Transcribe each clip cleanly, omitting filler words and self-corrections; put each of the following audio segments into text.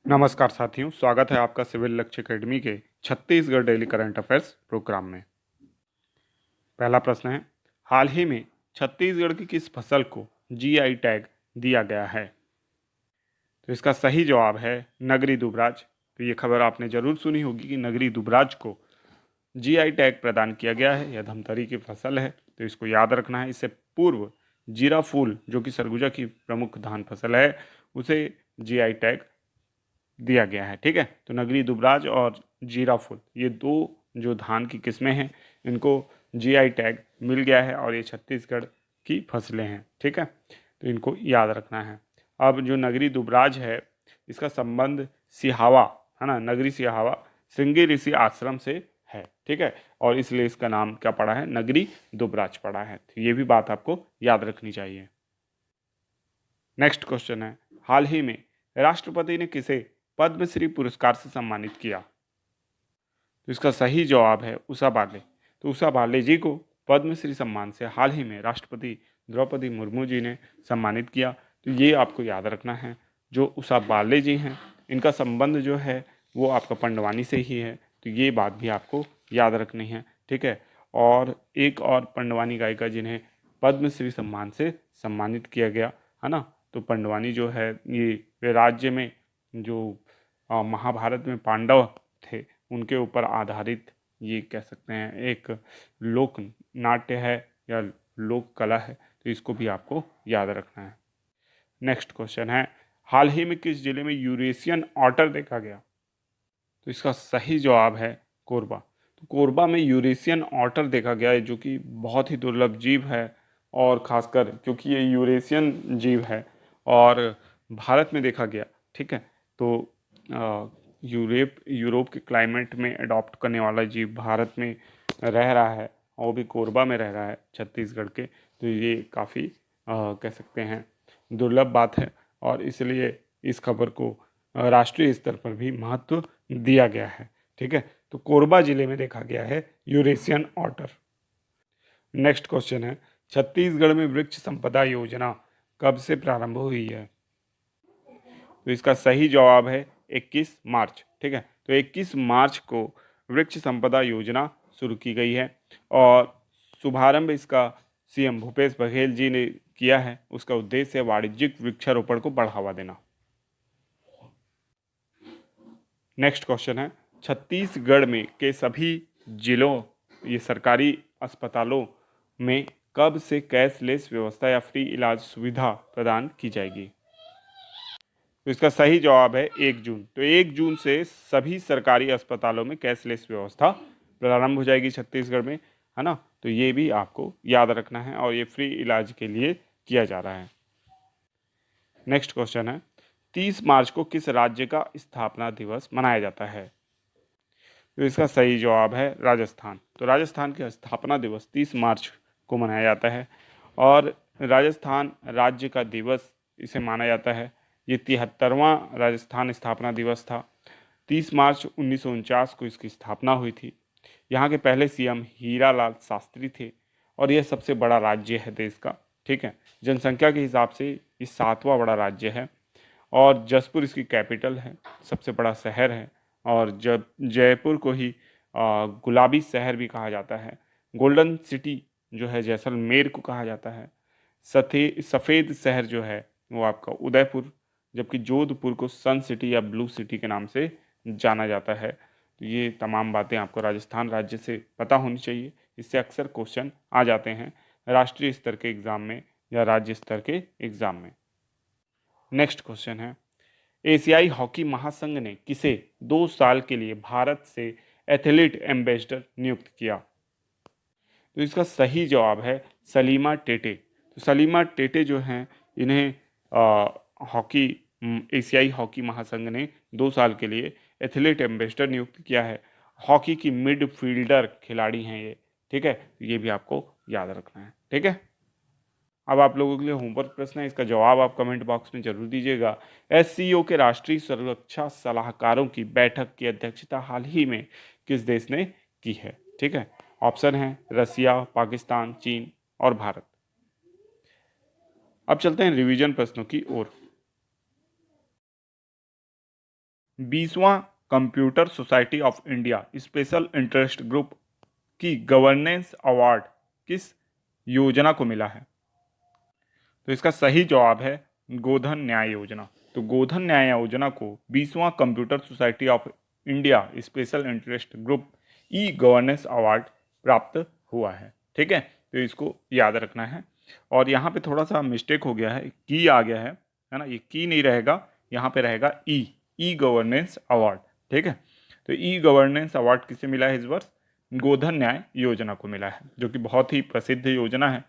नमस्कार साथियों, स्वागत है आपका सिविल लक्ष्य एकेडमी के Chhattisgarh daily current affairs programme में। पहला प्रश्न है, हाल ही में छत्तीसगढ़ की किस फसल को जीआई टैग दिया गया है? तो इसका सही जवाब है नगरी दुबराज। तो ये खबर आपने जरूर सुनी होगी कि नगरी दुबराज को जीआई टैग प्रदान किया गया है। यह धमतरी की फसल है, तो इसको याद रखना है। इससे पूर्व जीरा फूल, जो कि सरगुजा की प्रमुख धान फसल है, उसे जीआई टैग दिया गया है। ठीक है, तो नगरी दुबराज और जीरा फुल, ये दो जो धान की किस्में हैं, इनको जीआई टैग मिल गया है और ये छत्तीसगढ़ की फसलें हैं। ठीक है, तो इनको याद रखना है। अब जो नगरी दुबराज है, इसका संबंध सिहावा, है ना, नगरी सिहावा श्रृंगी ऋषि आश्रम से है। ठीक है, और इसलिए इसका नाम क्या पड़ा है, नगरी दुबराज पड़ा है। तो ये भी बात आपको याद रखनी चाहिए। नेक्स्ट क्वेश्चन है, हाल ही में राष्ट्रपति ने किसे पद्मश्री पुरस्कार से सम्मानित किया? तो इसका सही जवाब है उषा बाले। तो उषा बाले जी को पद्मश्री सम्मान से हाल ही में राष्ट्रपति द्रौपदी मुर्मू जी ने सम्मानित किया। तो ये आपको याद रखना है। जो उषा बाले जी हैं, इनका संबंध जो है वो आपका पंडवानी से ही है। तो ये बात भी आपको याद रखनी है। ठीक है, और एक और पंडवानी गायिका जिन्हें पद्मश्री सम्मान से सम्मानित किया गया, है ना। तो पंडवानी जो है, ये वे राज्य में जो महाभारत में पांडव थे, उनके ऊपर आधारित, ये कह सकते हैं, एक लोक नाट्य है या लोक कला है। तो इसको भी आपको याद रखना है। नेक्स्ट क्वेश्चन है, हाल ही में किस जिले में यूरेशियन ऑटर देखा गया? तो इसका सही जवाब है कोरबा। तो कोरबा में यूरेशियन ऑटर देखा गया है, जो कि बहुत ही दुर्लभ जीव है। और खासकर क्योंकि ये यूरेशियन जीव है और भारत में देखा गया। ठीक है, तो यूरोप के क्लाइमेट में अडॉप्ट करने वाला जीव भारत में रह रहा है, और वो भी कोरबा में रह रहा है, छत्तीसगढ़ के। तो ये काफ़ी कह सकते हैं दुर्लभ बात है, और इसलिए इस खबर को राष्ट्रीय स्तर पर भी महत्व दिया गया है। ठीक है, तो कोरबा जिले में देखा गया है यूरेशियन ऑटर। नेक्स्ट क्वेश्चन है, छत्तीसगढ़ में वृक्ष संपदा योजना कब से प्रारंभ हुई है? तो इसका सही जवाब है 21 मार्च। ठीक है, तो 21 मार्च को वृक्ष संपदा योजना शुरू की गई है, और शुभारंभ इसका सीएम भूपेश बघेल जी ने किया है। उसका उद्देश्य है वाणिज्यिक वृक्षारोपण को बढ़ावा देना। नेक्स्ट क्वेश्चन है, छत्तीसगढ़ में के सभी जिलों, ये सरकारी अस्पतालों में कब से कैशलेस व्यवस्था या फ्री इलाज सुविधा प्रदान की जाएगी? तो इसका सही जवाब है 1 जून। तो 1 जून से सभी सरकारी अस्पतालों में कैशलेस व्यवस्था प्रारंभ हो जाएगी छत्तीसगढ़ में, है ना। तो ये भी आपको याद रखना है, और ये फ्री इलाज के लिए किया जा रहा है। नेक्स्ट क्वेश्चन है, 30 मार्च को किस राज्य का स्थापना दिवस मनाया जाता है? तो इसका सही जवाब है राजस्थान। तो राजस्थान का स्थापना दिवस 30 मार्च को मनाया जाता है, और राजस्थान राज्य का दिवस इसे माना जाता है। ये 73वां राजस्थान स्थापना दिवस था। 30 मार्च 1949 को इसकी स्थापना हुई थी। यहाँ के पहले सीएम हीरालाल शास्त्री थे, और यह सबसे बड़ा राज्य है देश का। ठीक है, जनसंख्या के हिसाब से ये 7वां बड़ा राज्य है, और जसपुर इसकी कैपिटल है, सबसे बड़ा शहर है। और जब जयपुर को ही गुलाबी शहर भी कहा जाता है। गोल्डन सिटी जो है जैसलमेर को कहा जाता है। सफ़ेद शहर जो है वो आपका उदयपुर, जबकि जोधपुर को सन सिटी या ब्लू सिटी के नाम से जाना जाता है। तो ये तमाम बातें आपको राजस्थान राज्य से पता होनी चाहिए। इससे अक्सर क्वेश्चन आ जाते हैं राष्ट्रीय स्तर के एग्ज़ाम में या राज्य स्तर के एग्ज़ाम में। नेक्स्ट क्वेश्चन है, एशियाई हॉकी महासंघ ने किसे 2 साल के लिए भारत से एथलीट एम्बेसडर नियुक्त किया? तो इसका सही जवाब है सलीमा टेटे। तो सलीमा टेटे जो हैं, इन्हें हॉकी एशियाई हॉकी महासंघ ने 2 साल के लिए एथलीट एम्बेसडर नियुक्त किया है। हॉकी की मिडफील्डर खिलाड़ी हैं ये। ठीक है, तो ये भी आपको याद रखना है। ठीक है, अब आप लोगों के लिए होमवर्क प्रश्न है, इसका जवाब आप कमेंट बॉक्स में जरूर दीजिएगा। एससीओ के राष्ट्रीय सुरक्षा सलाहकारों की बैठक की अध्यक्षता हाल ही में किस देश ने की है? ठीक है, ऑप्शन है रसिया, पाकिस्तान, चीन और भारत। अब चलते हैं रिवीजन प्रश्नों की ओर। 20वां computer society of India special interest group की गवर्नेंस अवार्ड किस योजना को मिला है? तो इसका सही जवाब है गोधन न्याय योजना। तो गोधन न्याय योजना को 20वां computer society of India special interest group e governance award प्राप्त हुआ है। ठीक है, तो इसको याद रखना है। और यहाँ पे थोड़ा सा मिस्टेक हो गया है, की आ गया है ना, ये की नहीं रहेगा, यहाँ पे रहेगा ई गवर्नेंस अवार्ड। ठीक है, तो ई गवर्नेंस अवार्ड किसे मिला है इस वर्ष? गोधन न्याय योजना को मिला है, जो कि बहुत ही प्रसिद्ध योजना है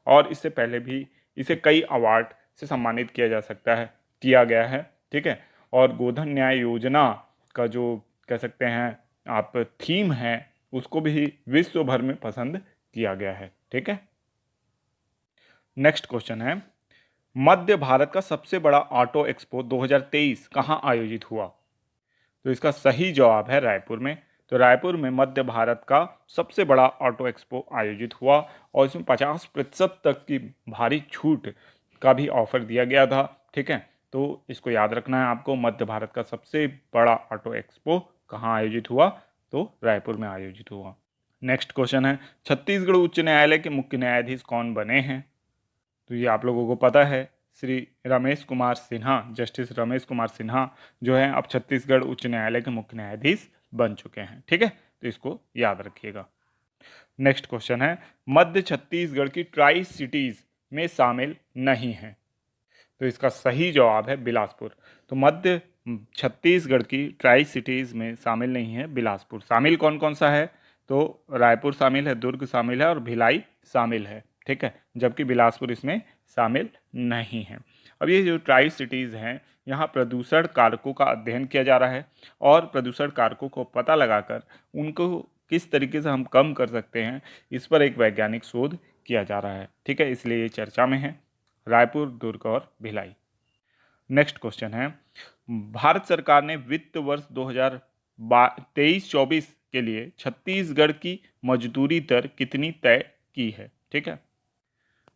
और इससे पहले भी इसे कई अवार्ड से सम्मानित किया जा सकता है, किया गया है। ठीक है, और गोधन न्याय योजना का जो कह सकते हैं आप थीम है, उसको भी विश्व भर में पसंद किया गया है। ठीक है, नेक्स्ट क्वेश्चन है, मध्य भारत का सबसे बड़ा ऑटो एक्सपो 2023 कहाँ आयोजित हुआ? तो इसका सही जवाब है रायपुर में। तो रायपुर में मध्य भारत का सबसे बड़ा ऑटो एक्सपो आयोजित हुआ और इसमें 50% तक की भारी छूट का भी ऑफर दिया गया था। ठीक है, तो इसको याद रखना है आपको, मध्य भारत का सबसे बड़ा ऑटो एक्सपो कहाँ आयोजित हुआ? तो रायपुर में आयोजित हुआ। नेक्स्ट क्वेश्चन है, छत्तीसगढ़ उच्च न्यायालय के मुख्य न्यायाधीश कौन बने हैं? तो ये आप लोगों को पता है, श्री रमेश कुमार सिन्हा, जस्टिस रमेश कुमार सिन्हा जो है अब छत्तीसगढ़ उच्च न्यायालय के मुख्य न्यायाधीश बन चुके हैं। ठीक है, तो इसको याद रखिएगा। नेक्स्ट क्वेश्चन है, मध्य छत्तीसगढ़ की ट्राई सिटीज में शामिल नहीं है? तो इसका सही जवाब है बिलासपुर। तो मध्य छत्तीसगढ़ की ट्राई सिटीज में शामिल नहीं है बिलासपुर। शामिल कौन कौन सा है? तो रायपुर शामिल है, दुर्ग शामिल है और भिलाई शामिल है। ठीक है, जबकि बिलासपुर इसमें शामिल नहीं है। अब ये जो ट्राई सिटीज़ हैं, यहाँ प्रदूषण कारकों का अध्ययन किया जा रहा है और प्रदूषण कारकों को पता लगाकर उनको किस तरीके से हम कम कर सकते हैं, इस पर एक वैज्ञानिक शोध किया जा रहा है। ठीक है, इसलिए ये चर्चा में है, रायपुर, दुर्ग और भिलाई। नेक्स्ट क्वेश्चन है, भारत सरकार ने वित्त वर्ष 2023-24 के लिए छत्तीसगढ़ की मजदूरी दर कितनी तय की है? ठीक है,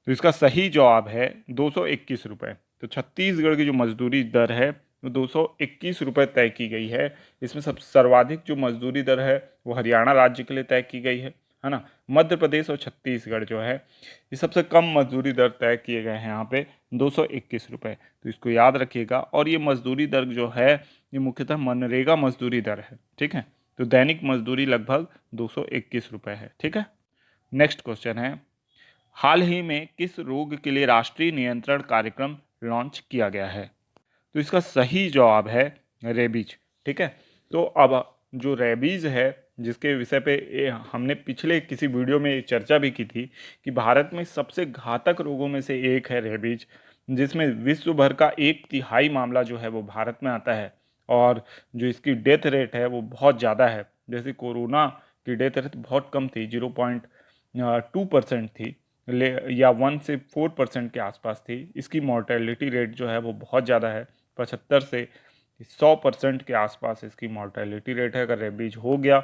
तो इसका सही जवाब है 221 रुपये। तो छत्तीसगढ़ की जो मजदूरी दर है वो 221 रुपये तय की गई है। इसमें सब सर्वाधिक जो मजदूरी दर है वो हरियाणा राज्य के लिए तय की गई है ना। मध्य प्रदेश और छत्तीसगढ़ जो है ये सबसे कम मजदूरी दर तय किए गए हैं यहाँ पे 221 रुपये। तो इसको याद रखिएगा। और ये मजदूरी दर जो है ये मुख्यतः मनरेगा मजदूरी दर है। ठीक है, तो दैनिक मजदूरी लगभग 221 रुपये है। ठीक है, नेक्स्ट क्वेश्चन है, हाल ही में किस रोग के लिए राष्ट्रीय नियंत्रण कार्यक्रम लॉन्च किया गया है? तो इसका सही जवाब है रेबीज। ठीक है, तो अब जो रेबीज है जिसके विषय पे हमने पिछले किसी वीडियो में चर्चा भी की थी कि भारत में सबसे घातक रोगों में से एक है रेबीज, जिसमें विश्व भर का 1/3 मामला जो है वो भारत में आता है और जो इसकी डेथ रेट है वो बहुत ज़्यादा है। जैसे कोरोना की डेथ रेट बहुत कम थी, 0.2% थी, या 1 से 4% के आसपास थी। इसकी मॉर्टेलिटी रेट जो है वो बहुत ज़्यादा है, 75 से 100% के आसपास इसकी मॉर्टेलिटी रेट है। अगर रेबीज हो गया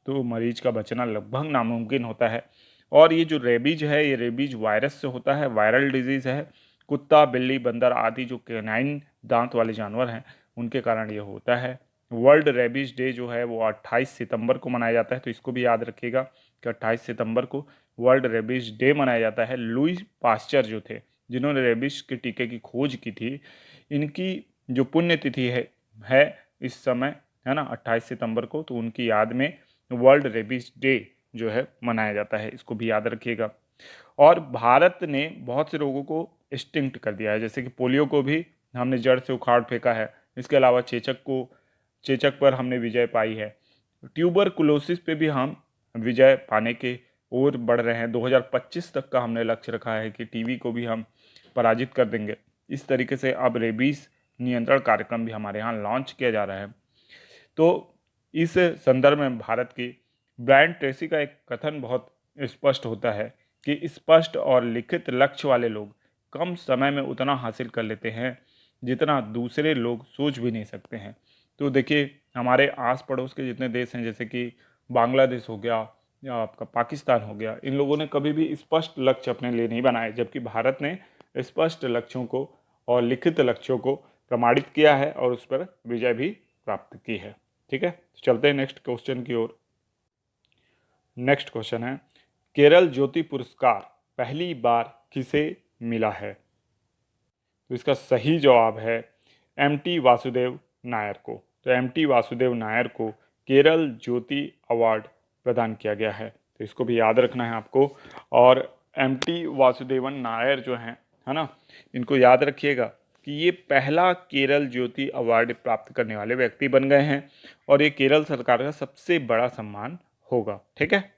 तो मरीज का बचना लगभग नामुमकिन होता है। और ये जो रेबीज है ये रेबीज वायरस से होता है, वायरल डिजीज़ है। कुत्ता, बिल्ली, बंदर आदि जो कैनाइन दांत वाले जानवर हैं उनके कारण ये होता है। वर्ल्ड रेबीज डे जो है वो 28 सितंबर को मनाया जाता है, तो इसको भी याद रखिएगा कि 28 सितंबर को वर्ल्ड रेबीज डे मनाया जाता है। लुई पास्चर जो थे जिन्होंने रेबीज के टीके की खोज की थी, इनकी जो पुण्यतिथि है इस समय, है ना, 28 सितंबर को, तो उनकी याद में वर्ल्ड रेबीज डे जो है मनाया जाता है, इसको भी याद रखिएगा। और भारत ने बहुत से रोगों को एक्सटिंक्ट कर दिया है, जैसे कि पोलियो को भी हमने जड़ से उखाड़ फेंका है। इसके अलावा चेचक पर हमने विजय पाई है। ट्यूबरकुलोसिस पे भी हम विजय पाने के ओर बढ़ रहे हैं। 2025 तक का हमने लक्ष्य रखा है कि टीबी को भी हम पराजित कर देंगे। इस तरीके से अब रेबीज नियंत्रण कार्यक्रम भी हमारे यहाँ लॉन्च किया जा रहा है। तो इस संदर्भ में भारत की ब्रायन ट्रेसी का एक कथन बहुत स्पष्ट होता है कि स्पष्ट और लिखित लक्ष्य वाले लोग कम समय में उतना हासिल कर लेते हैं जितना दूसरे लोग सोच भी नहीं सकते हैं। तो देखिए हमारे आस पड़ोस के जितने देश हैं, जैसे कि बांग्लादेश हो गया या आपका पाकिस्तान हो गया, इन लोगों ने कभी भी स्पष्ट लक्ष्य अपने लिए नहीं बनाए, जबकि भारत ने स्पष्ट लक्ष्यों को और लिखित लक्ष्यों को प्रमाणित किया है और उस पर विजय भी प्राप्त की है। ठीक है, चलते हैं नेक्स्ट क्वेश्चन की ओर। नेक्स्ट क्वेश्चन है, केरल ज्योति पुरस्कार पहली बार किसे मिला है? तो इसका सही जवाब है एम.टी. वासुदेव नायर को। तो एम.टी. वासुदेव नायर को केरल ज्योति अवार्ड प्रदान किया गया है, तो इसको भी याद रखना है आपको। और एम.टी. वासुदेवन नायर जो हैं, है ना, इनको याद रखिएगा कि ये पहला केरल ज्योति अवार्ड प्राप्त करने वाले व्यक्ति बन गए हैं और ये केरल सरकार का सबसे बड़ा सम्मान होगा। ठीक है।